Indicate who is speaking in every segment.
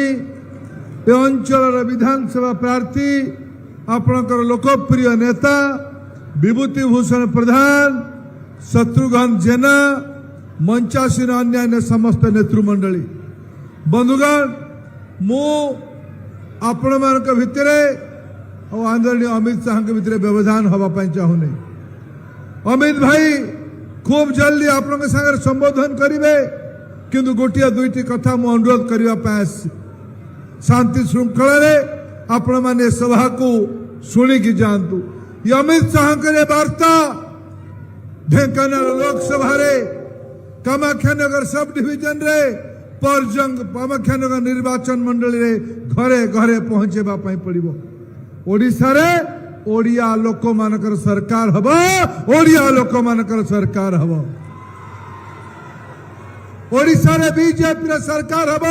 Speaker 1: ए अंचल विधानसभा प्रार्थी आपणकर लोकप्रिय नेता विभूति भूषण प्रधान शत्रुघ्न जेना मंचासीन अन्य समस्त नेतृमंडली बंधुगण मु आपण मान भितर आदरणीय अमित शाह के भितर व्यवधान हवापाई चाहूनी। अमित भाई खूब जल्दी आपण सागर संबोधन करेंगे किंतु गोटिया दुईटी कथा मु अनुरोध करने शांति श्रृंखला आपण मैंने सभा को शुणिकी जातु। अमित शाह के वार्ता ढेंकानाल लोकसभा कामाख्यानगर सब डिविजन रे परजंग कामाख्यानगर निर्वाचन मंडली रे घरे घरे पहुंचेबा पड़ो। ओडिशा रे ओडिया लोक मानकर सरकार हब ओडिया लोक मानकर सरकार हब ओडिशा रे बीजेपी रे सरकार हब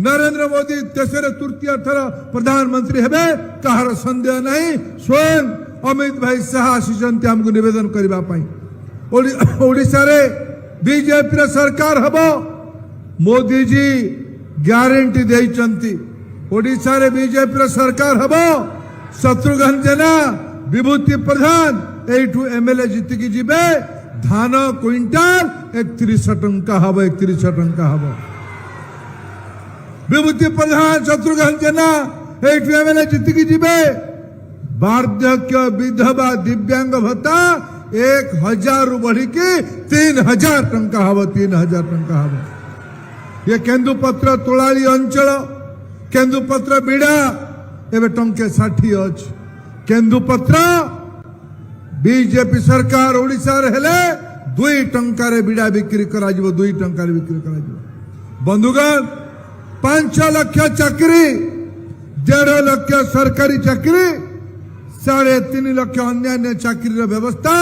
Speaker 1: नरेंद्र मोदी देशर तृतीय थर प्रधानमंत्री हेबे कहार संदेह नहीं। स्वयं अमित भाई शाह आसीचंती हमको निवेदन करबा पई ओडिशा रे बीजेपी रे सरकार हब मोदी जी ग्यारंटी देइचंती। ओडिशा रे बीजेपी रे सरकार हब शत्रुघ्न जेना विभूति प्रधान एठू एमएलए जीतिकी जीवे धान क्विंटाल 31 टंका हब 31 टंका हब। विभूति प्रधान शत्रुघ्न जेना एठू एमएलए जीतिकी जीवे वार्धक्य विधवा दिव्यांग भत्ता 1000 रु बढ़ी के 3000 टंका हब 3000 टंका हब। ये केन्दुपत्र तोलाली अंचल केन्दुपत्र बिड़ा एवं टंके 60 अच्छे केन्दुपत्र बीजेपी सरकार ओडिशा रे हेले 2 टंका रे बिड़ा बिक्री करा जिवो 2 टंका रे बिक्री करा जिवो। बंधुगण 5 लाख चाकरी 1.5 लाख सरकारी चाकरी 3.5 लाख अन्य चाकरी रे व्यवस्था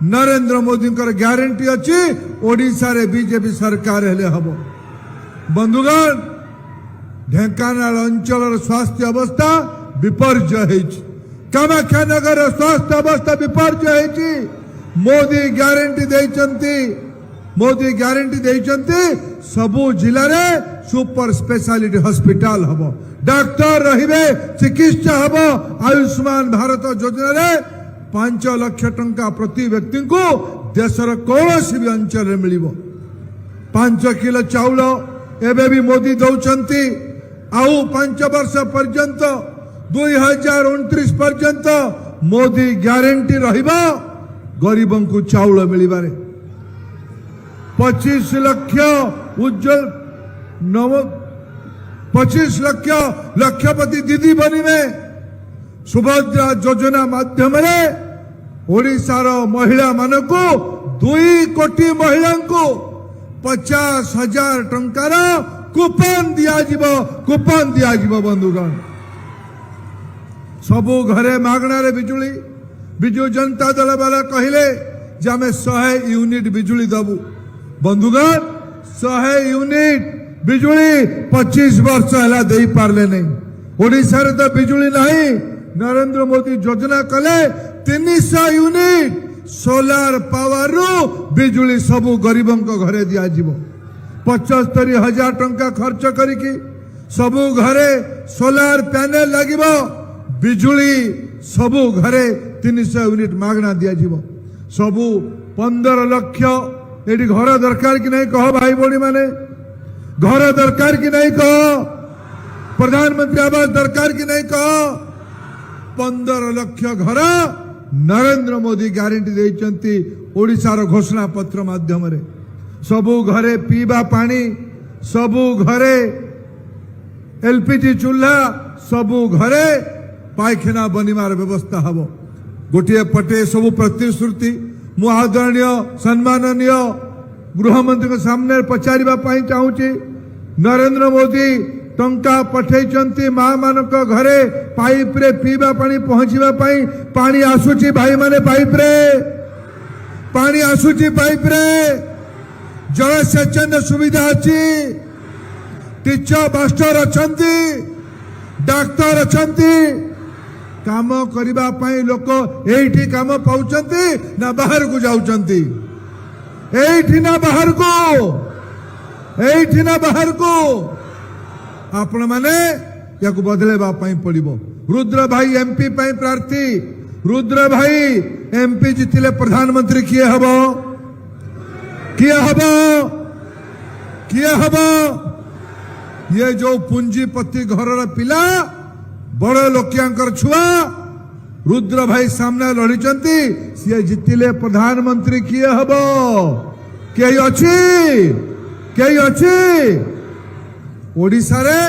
Speaker 1: नरेंद्र मोदी ग्यारंटी अच्छी ओडिशा रे बीजेपी सरकार हेले हबो। बंधुगण ढेंकानाल अंचल स्वास्थ्य अवस्था विपर्य कामाख्यानगर स्वास्थ्य अवस्था विपर्य मोदी ग्यारंटी देइचंती सबु जिले रे सुपर स्पेशलिटी हॉस्पिटल हबो डॉक्टर रहिबे चिकित्सा हबो। आयुष्मान भारत योजना रे 5 लाख टंका प्रति व्यक्ति को देशर कौन भी अंचल रे मिलिबो। 5 किलो चाउल एबे भी मोदी दौचंती आउ 5 वर्ष पर्यंत 2029 पर्यंत मोदी ग्यारंटी रहिबा गरीबों को चाउल मिलिबारे। 25 लाख उज्जवल 25 लाख लक्षपति दीदी बनिबे। सुभद्रा योजना माध्यम रे ओडिशार महिला मानकु 2 कोटी महिला को 50,000 टंकार कूपन दिया जीवो। बंधुगण सबु घरे मागणा रे बिजुली बिजु जनता दल वाला कहले जे आमे 100 यूनिट बिजुली दबु। बंधुगण 100 यूनिट बिजुली 25 वर्ष हला देई पारले नहीं। ओडिशा रे तो बिजुली नहीं। नरेंद्र मोदी योजना कले 300 यूनिट सोलार पावर रू बिजुली सबु गरीबों को घरे दिया जीवो। 75,000 टंका खर्च करिकी सबु घरे सोलार पैनल लागिबो बिजुली सबु घरे 300 यूनिट मागना दिया जीवो। सबु 15 लाख एडी घर दरकार कि नहीं कहो भाई बोली माने घर दरकार कि नहीं कहो प्रधानमंत्री आवास दरकार कि नहीं कहो 15 लाख घर नरेंद्र मोदी ग्यारंटी देइचंती ओडिशार घोषणा पत्र माध्यम रे। सबु घरे पीवा पानी सबु घरे एलपीजी चूल्हा सबु घरे पायखाना बनिमार व्यवस्था हबो। गोटे पटे सबु प्रतिश्रुति मु आदरणीय सम्माननीय गृहमंत्री के सामने पचारिबा पाई चाहूची। नरेंद्र मोदी टंका पठेइचंती मां मानक घरे पाइप रे पीवा पानी पहुंचीबा पाई पानी आसुची भाई माने पाइप रे पानी आसुची पाइप रे जलसेचन सुविधा अच्छी टीचर मास्टर अच्छी डाक्तर अच्छी काम करिबा पाई लोक एठी काम पाउचंती ना बाहर को जाउचंती एठी ना बाहर को आपण माने या बदलेबा पड़ो। रुद्र भाई एमपी प्रार्थी, रुद्र भाई एमपी जितिले प्रधानमंत्री किए हब किए हब किए हब ये जो पुंजीपति घर पिला बड़ लोकियांकर छुआ रुद्र भाई सामने लड़ी सी जितिले प्रधानमंत्री किए हब कई अच्छी ओडिशा रे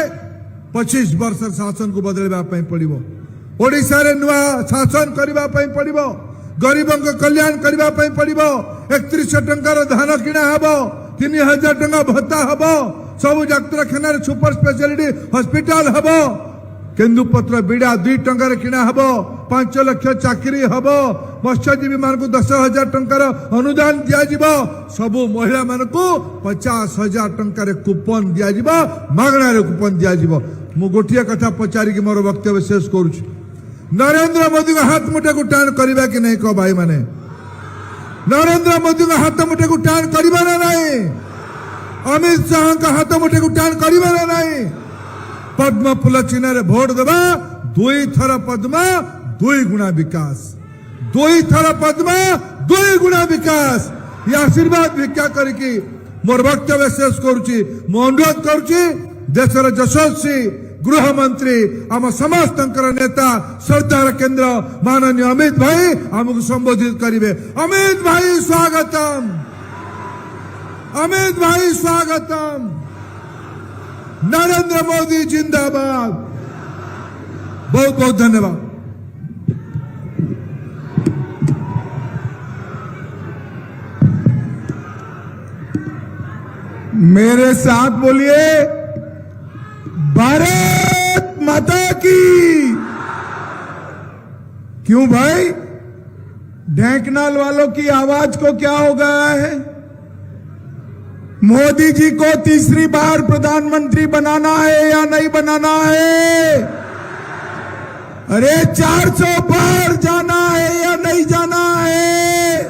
Speaker 1: 25 वर्ष शासन को बदलवा पड़ो। ओडिशा रे नुआ शासन करबा पड़ो। गरीबों को कल्याण करबा पड़ो। 3100 टंकार धान किणा हब, 3000 टंका भत्ता हब, सब डाक्तरखाना सुपर स्पेशलिटी हॉस्पिटल हब, केन्दुपत्र बिड़ा 2 टंकार किणा हब, 5 लाख चाकरी हब, मत्स्यजीवी मान को 10,000 टंकार अनुदान दिया, सबु महिला मान को 50,000 टंकार कूपन दिया, मागणार कूपन दिया। मु गोटे कथा पचारिक मोर वक्तव्य शेष करुछ। नरेंद्र मोदी को हाथ मुठे को टाण करबा कि नहीं कह भाई माने? नरेंद्र मोदी को हाथ मुठे को टाण करबा ना नहीं? अमित शाह का हाथ मुठे को टाण करबा ना नहीं? पद्म फूल चिन्ह रे भोट देबा, 2 थर पद्म 2 गुणा विकास, 2 थर पद्म 2 गुणा विकास। ये आशीर्वाद भिक्षा करके मोर वक्तव्य शेष करुची। मु अनुरोध करुची देशर यशस्वी गृह मंत्री आम समस्त नेता श्रद्धार केंद्र माननीय अमित भाई आमको संबोधित करेंगे। अमित भाई स्वागतम, अमित भाई स्वागतम। नरेंद्र मोदी जिंदाबाद। बहुत बहुत धन्यवाद।
Speaker 2: मेरे साथ बोलिए भारत माता की। क्यों भाई, ढेंकनाल वालों की आवाज को क्या हो गया है? मोदी जी को तीसरी बार प्रधानमंत्री बनाना है या नहीं बनाना है? अरे 400 पार जाना है या नहीं जाना है?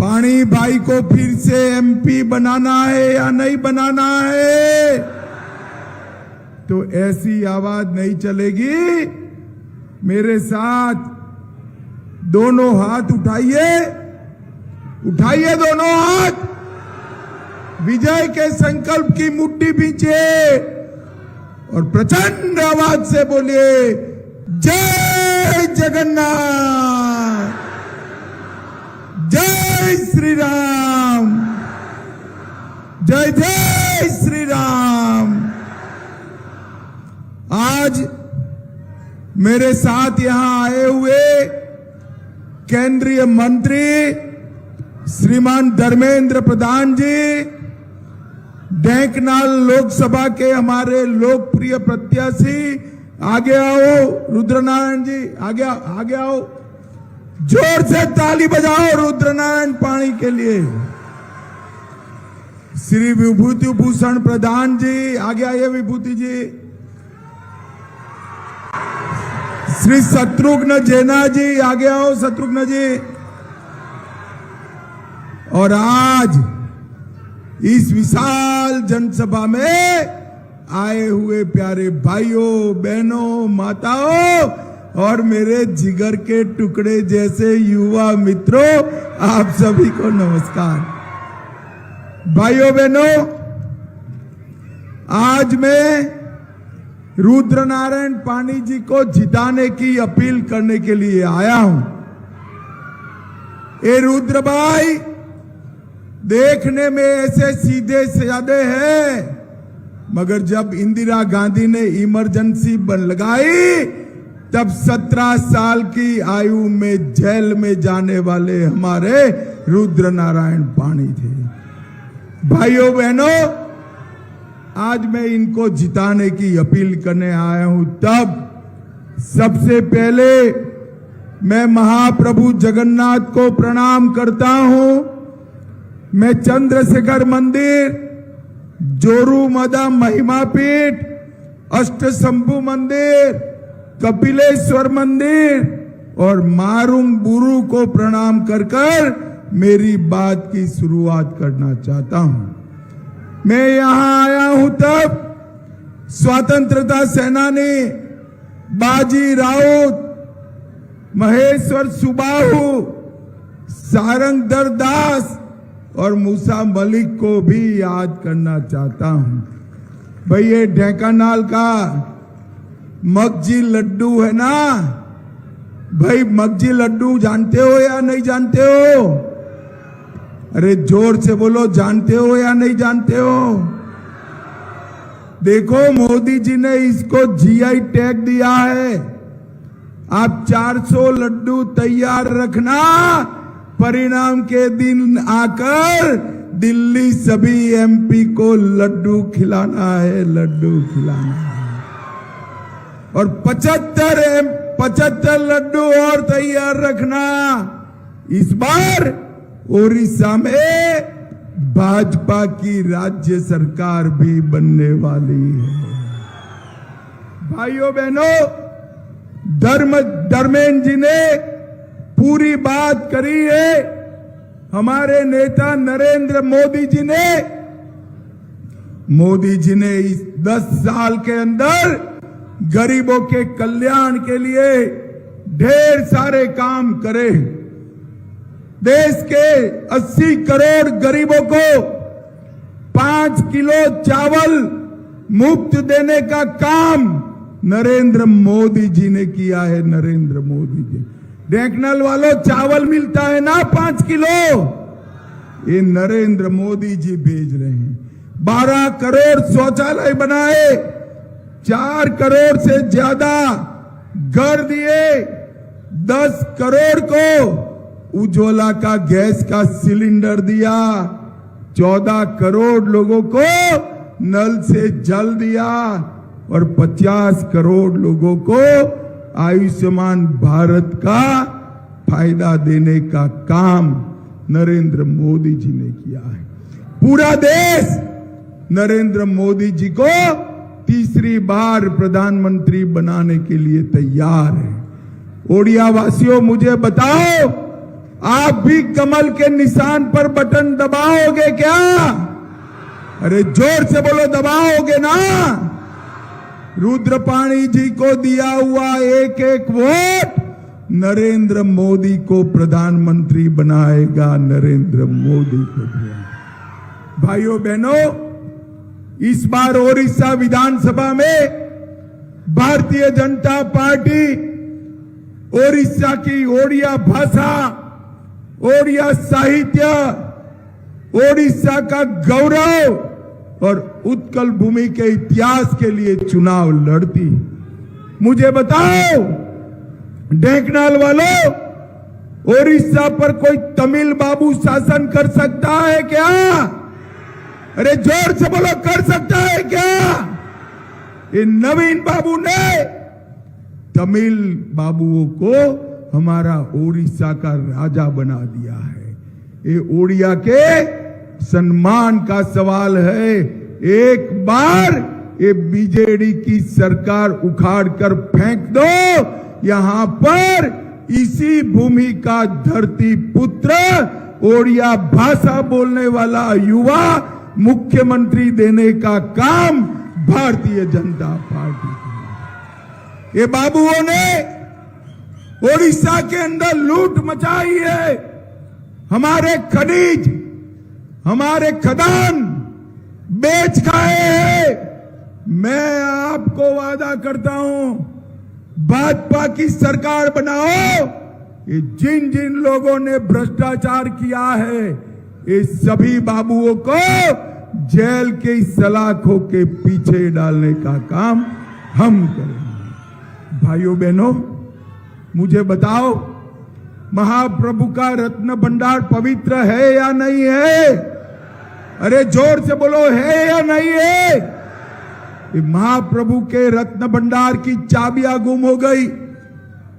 Speaker 2: पानी भाई को फिर से एमपी बनाना है या नहीं बनाना है? तो ऐसी आवाज नहीं चलेगी। मेरे साथ दोनों हाथ उठाइए, उठाइए दोनों हाथ, विजय के संकल्प की मुट्ठी पीछे और प्रचंड आवाज से बोलिए जय जगन्नाथ, जय श्री राम, जय जय श्री राम। आज मेरे साथ यहां आए हुए केंद्रीय मंत्री श्रीमान धर्मेंद्र प्रधान जी, ढेंकनाल लोकसभा के हमारे लोकप्रिय प्रत्याशी, आगे आओ रुद्रनारायण जी, आगे आओ, जोर से ताली बजाओ रुद्रनारायण पानी के लिए। श्री विभूति भूषण प्रधान जी, आगे आइए विभूति जी। श्री शत्रुघ्न जेना जी, आगे आओ शत्रुघ्न जी। और आज इस विशाल जनसभा में आए हुए प्यारे भाइयों बहनों माताओं और मेरे जिगर के टुकड़े जैसे युवा मित्रों, आप सभी को नमस्कार। भाइयों बहनों, आज मैं रुद्रनारायण पानी जी को जिताने की अपील करने के लिए आया हूं। ये रुद्र भाई देखने में ऐसे सीधे साधे हैं, मगर जब इंदिरा गांधी ने इमरजेंसी लगाई तब 17 साल की आयु में जेल में जाने वाले हमारे रुद्रनारायण पानी थे। भाइयों बहनों, आज मैं इनको जिताने की अपील करने आया हूं। तब सबसे पहले मैं महाप्रभु जगन्नाथ को प्रणाम करता हूं। मैं चंद्रशेखर मंदिर, जोरूमदा महिमा पीठ, अष्टशंभु मंदिर, कपिलेश्वर मंदिर और मारुंग बुरु को प्रणाम कर मेरी बात की शुरुआत करना चाहता हूं। मैं यहां आया हूं तब स्वतंत्रता सेनानी बाजी राउत, महेश्वर सुबाहु, सारंगधर दास और मूसा मलिक को भी याद करना चाहता हूं। भाई ये ढेंकानाल का मगजी लड्डू है ना, भाई मगजी लड्डू जानते हो या नहीं जानते हो? अरे जोर से बोलो, जानते हो या नहीं जानते हो? देखो मोदी जी ने इसको जीआई टैग दिया है। आप 400 लड्डू तैयार रखना, परिणाम के दिन आकर दिल्ली सभी एमपी को लड्डू खिलाना है, लड्डू खिलाना है। और 75 लड्डू और तैयार रखना। इस बार ओडिशा में भाजपा की राज्य सरकार भी बनने वाली है। भाइयों बहनों, धर्मेंद्र जी ने पूरी बात करी है। हमारे नेता नरेंद्र मोदी जी ने इस 10 साल के अंदर गरीबों के कल्याण के लिए ढेर सारे काम करे। देश के 80 करोड़ गरीबों को 5 किलो चावल मुफ्त देने का काम नरेंद्र मोदी जी ने किया है। नरेंद्र मोदी जी, ढेंकनाल वालों, चावल मिलता है ना 5 किलो, ये नरेंद्र मोदी जी भेज रहे हैं। 12 करोड़ शौचालय बनाए, 4 करोड़ से ज्यादा घर दिए, 10 करोड़ को उज्ज्वला का गैस का सिलेंडर दिया, 14 करोड़ लोगों को नल से जल दिया और 50 करोड़ लोगों को आयुष्मान भारत का फायदा देने का काम नरेंद्र मोदी जी ने किया है। पूरा देश नरेंद्र मोदी जी को तीसरी बार प्रधानमंत्री बनाने के लिए तैयार है। ओडिया वासियों, मुझे बताओ, आप भी कमल के निशान पर बटन दबाओगे क्या? अरे जोर से बोलो, दबाओगे ना? रुद्रपाणी जी को दिया हुआ एक वोट नरेंद्र मोदी को प्रधानमंत्री बनाएगा। नरेंद्र मोदी को दिया। भाइयों बहनों, इस बार ओडिशा विधानसभा में भारतीय जनता पार्टी ओडिशा की ओडिया भाषा, ओडिया साहित्य, ओडिशा का गौरव और उत्कल भूमि के इतिहास के लिए चुनाव लड़ती। मुझे बताओ ढेंकनाल वालों, ओडिशा पर कोई तमिल बाबू शासन कर सकता है क्या? अरे जोर से बोलो, कर सकता है क्या? ये नवीन बाबू ने तमिल बाबुओं को हमारा ओडिशा का राजा बना दिया है। ये ओडिया के सम्मान का सवाल है। एक बार ये बीजेडी की सरकार उखाड़ कर फेंक दो, यहां पर इसी भूमि का धरती पुत्र, ओडिया भाषा बोलने वाला युवा मुख्यमंत्री देने का काम भारतीय जनता पार्टी की। ये बाबुओं ने ओडिशा के अंदर लूट मचाई है। हमारे खनिज, हमारे खदान बेच खाए हैं। मैं आपको वादा करता हूं, भाजपा की सरकार बनाओ, ये जिन जिन लोगों ने भ्रष्टाचार किया है, ये सभी बाबुओं को जेल के सलाखों के पीछे डालने का काम हम करेंगे। भाइयों बहनों, मुझे बताओ, महाप्रभु का रत्न भंडार पवित्र है या नहीं है? अरे जोर से बोलो, है या नहीं है? ये महाप्रभु के रत्न भंडार की चाबियां गुम हो गई,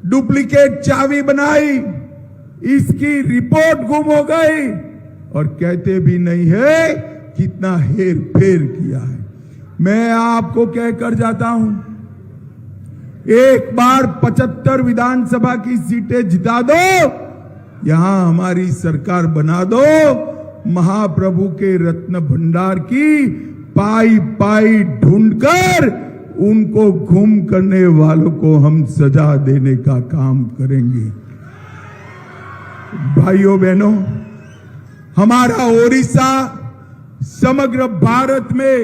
Speaker 2: डुप्लीकेट चाबी बनाई, इसकी रिपोर्ट गुम हो गई और कहते भी नहीं है कितना हेर फेर किया है। मैं आपको कहकर जाता हूं, एक बार 75 विधानसभा की सीटें जिता दो, यहां हमारी सरकार बना दो, महाप्रभु के रत्न भंडार की पाई पाई ढूंढकर उनको गुम करने वालों को हम सजा देने का काम करेंगे। भाइयों बहनों, हमारा ओडिशा समग्र भारत में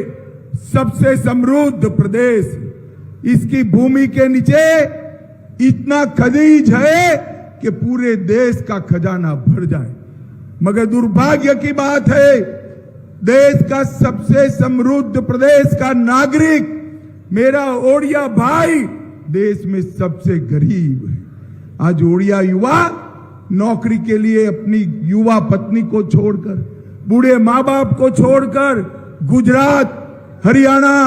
Speaker 2: सबसे समृद्ध प्रदेश, इसकी भूमि के नीचे इतना खनिज है कि पूरे देश का खजाना भर जाए। मगर दुर्भाग्य की बात है, देश का सबसे समृद्ध प्रदेश का नागरिक, मेरा ओडिया भाई, देश में सबसे गरीब है। आज ओडिया युवा नौकरी के लिए अपनी युवा पत्नी को छोड़कर, बूढ़े माँ बाप को छोड़कर गुजरात, हरियाणा,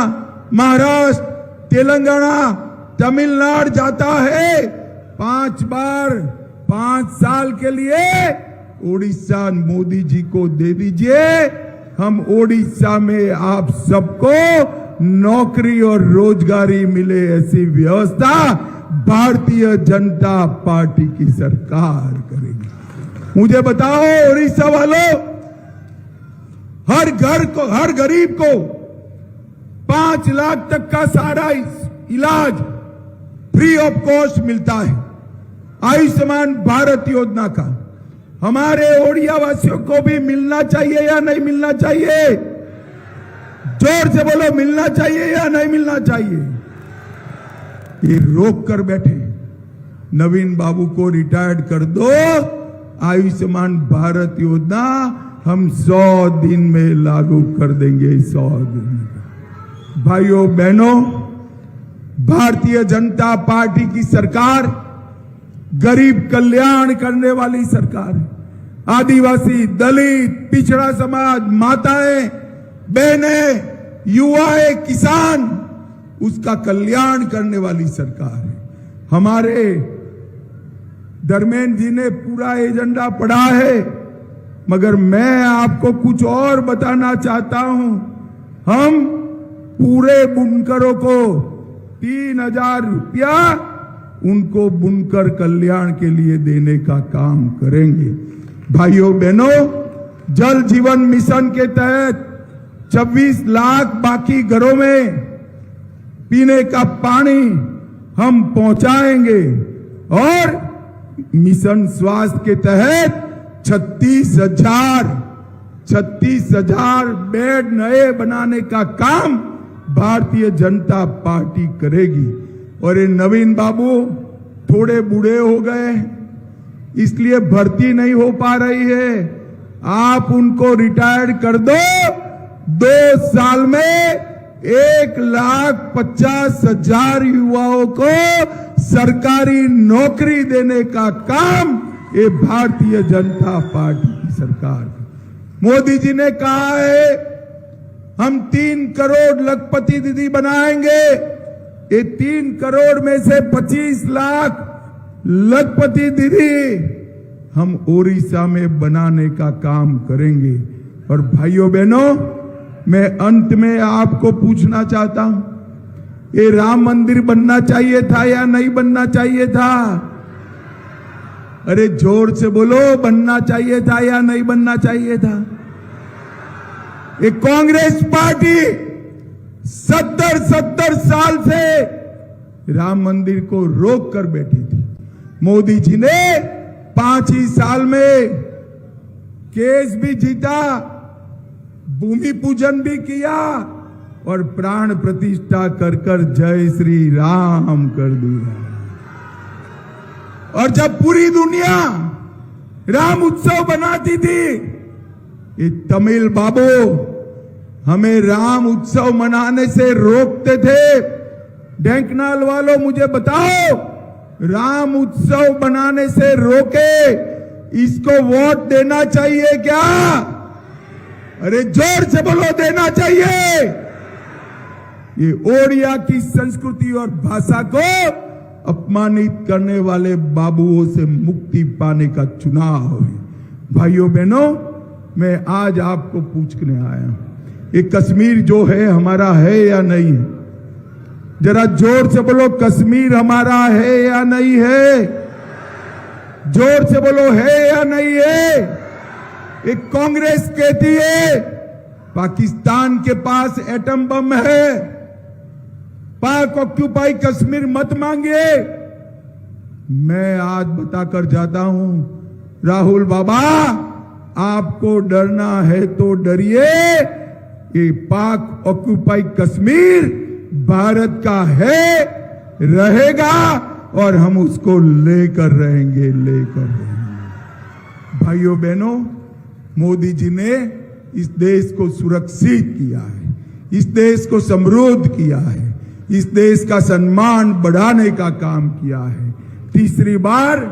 Speaker 2: महाराष्ट्र, तेलंगाना, तमिलनाडु जाता है। 5 बार 5 साल के लिए ओडिशा मोदी जी को दे दीजिए। हम ओडिशा में आप सबको नौकरी और रोजगारी मिले, ऐसी व्यवस्था भारतीय जनता पार्टी की सरकार करेगी। मुझे बताओ ओडिशा वालों, हर घर को, हर गरीब को 5 लाख तक का सारा इलाज फ्री ऑफ कॉस्ट मिलता है, आयुष्मान भारत योजना का। हमारे ओडिया वासियों को भी मिलना चाहिए या नहीं मिलना चाहिए? जोर से बोलो, मिलना चाहिए या नहीं मिलना चाहिए? ये रोक कर बैठे, नवीन बाबू को रिटायर्ड कर दो, आयुष्मान भारत योजना हम 100 दिन में लागू कर देंगे। 100 दिन में। भाइयों बहनों, भारतीय जनता पार्टी की सरकार गरीब कल्याण करने वाली सरकार है। आदिवासी, दलित, पिछड़ा समाज, माताएं, बहनें, युवाएं, किसान, उसका कल्याण करने वाली सरकार है। हमारे धर्मेंद्र जी ने पूरा एजेंडा पढ़ा है, मगर मैं आपको कुछ और बताना चाहता हूं। हम पूरे बुनकरों को 3000 रुपया उनको बुनकर कल्याण के लिए देने का काम करेंगे। भाइयों बहनों, जल जीवन मिशन के तहत 26 लाख बाकी घरों में पीने का पानी हम पहुंचाएंगे और मिशन स्वास्थ्य के तहत 36,000 बेड नए बनाने का काम भारतीय जनता पार्टी करेगी। और ये नवीन बाबू थोड़े बूढ़े हो गए, इसलिए भर्ती नहीं हो पा रही है। आप उनको रिटायर्ड कर दो, 2 साल में 1,50,000 युवाओं को सरकारी नौकरी देने का काम ये भारतीय जनता पार्टी की सरकार। मोदी जी ने कहा है हम 3 करोड़ लखपति दीदी बनाएंगे। ये 3 करोड़ में से 25 लाख लखपति दीदी हम ओडिशा में बनाने का काम करेंगे। और भाइयों बहनों, मैं अंत में आपको पूछना चाहता हूं, ये राम मंदिर बनना चाहिए था या नहीं बनना चाहिए था? अरे जोर से बोलो, बनना चाहिए था या नहीं बनना चाहिए था? ये कांग्रेस पार्टी 70 साल से राम मंदिर को रोक कर बैठी थी। मोदी जी ने 5 ही साल में केस भी जीता, भूमि पूजन भी किया और प्राण प्रतिष्ठा कर कर जय श्री राम कर दिया। और जब पूरी दुनिया राम उत्सव बनाती थी, ये तमिल बाबू हमें राम उत्सव मनाने से रोकते थे। ढेंकनाल वालों, मुझे बताओ, राम उत्सव बनाने से रोके, इसको वोट देना चाहिए क्या? अरे जोर से बोलो, देना चाहिए। ये ओडिया की संस्कृति और भाषा को अपमानित करने वाले बाबुओं से मुक्ति पाने का चुनाव है। भाइयों बहनों, मैं आज आपको पूछने आया हूं, ये कश्मीर जो है हमारा है या नहीं है? जरा जोर से बोलो, कश्मीर हमारा है या नहीं है? जोर से बोलो, है या नहीं है? एक कांग्रेस कहती है पाकिस्तान के पास एटम बम है। पाक ऑक्यूपाई कश्मीर मत मांगिए। मैं आज बताकर जाता हूं, राहुल बाबा आपको डरना है तो डरिए। ये पाक ऑक्यूपाई कश्मीर भारत का है, रहेगा और हम उसको लेकर रहेंगे। भाइयों बहनों, मोदी जी ने इस देश को सुरक्षित किया है, इस देश को समृद्ध किया है, इस देश का सम्मान बढ़ाने का काम किया है। तीसरी बार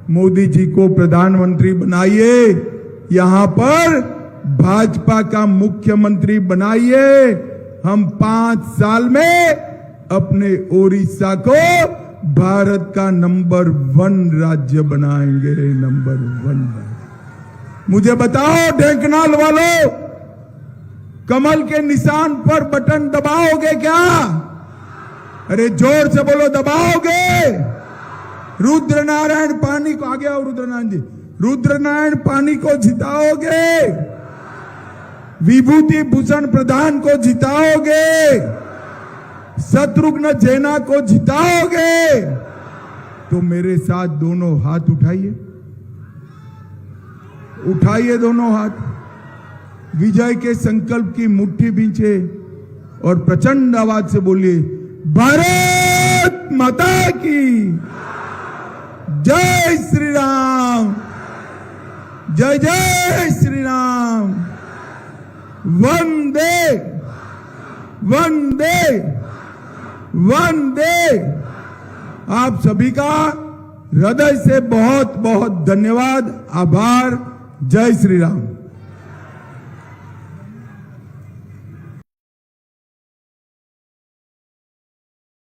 Speaker 2: मोदी जी को प्रधानमंत्री बनाइए, यहां पर भाजपा का मुख्यमंत्री बनाइए। हम 5 साल में अपने ओडिशा को भारत का नंबर 1 राज्य बनाएंगे, नंबर 1 राज्य। मुझे बताओ ढेंकनाल वालों, कमल के निशान पर बटन दबाओगे क्या? अरे जोर से बोलो, दबाओगे? रुद्रनारायण पानी को, आगे आओ रुद्रनारायण जी, रुद्रनारायण पानी को जिताओगे? विभूति भूषण प्रधान को जिताओगे? शत्रुघ्न जैना को जिताओगे? तो मेरे साथ दोनों हाथ उठाइए, उठाइए दोनों हाथ। विजय के संकल्प की मुट्ठी बींचे और प्रचंड आवाज से बोलिए, भारत माता की जय श्री राम, जय जय श्री राम, वंदे वंदे वंदे। आप सभी का हृदय से बहुत बहुत धन्यवाद, आभार। जय श्री राम।